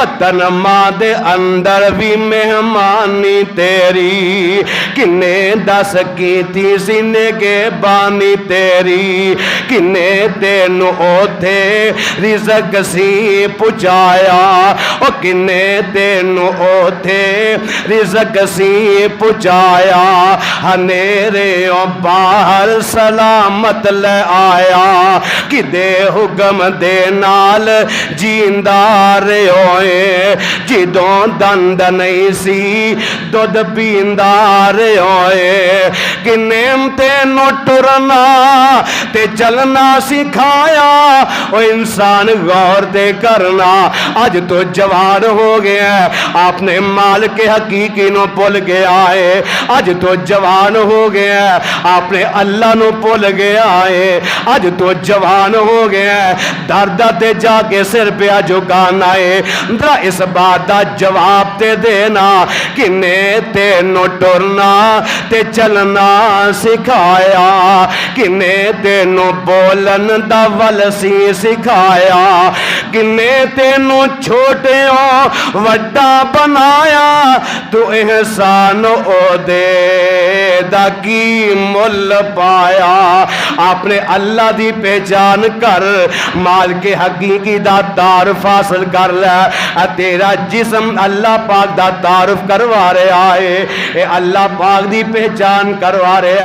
वतन मां दे अंदर भी मेहमानी तेरी, किन्ने दस कीती सीने के बानी तेरी, किन्ने तेनू ओथे रिज़क सी पुचाया, ओ किन्ने तेनू ओथे रिज़क सी पुचाया, हनेरे बाहर सलामत ले आया, किदे हुक्म दे नाल जींदा रहोए, जिदों दंद नहीं सी दुध पींदा रहोए, किन्ने तेनू टुरना ते चलना सिखाया, ओ इंसान गौर दे करना अज तो जवान हो गया, आपने माल के हकीकी नो भुल गया है, अज तो जवान हो गया, आपने अल्लाह नो भुल गया है, अज तो जवान हो गया, दर्द ते जाके सिर पिया झुकाना है, जरा इस बात का जवाब ते देना, किन्ने तेनू टुरना ते चलना सिखाया, किन्ने तेनू बोलन दा वल सी सिखाया, किन्ने तेनू छोटे वड्डा बनाया, तू एहसान ओदे दा की मुल पाया, आपने अल्लाह दी पहचान कर, माल के हकीकी दा तारुफ हासिल कर लै, तेरा जिस्म अल्लाह पाक दा तारुफ करवा रहा है, अल्लाह पाक दी पहचान करवा रहा है।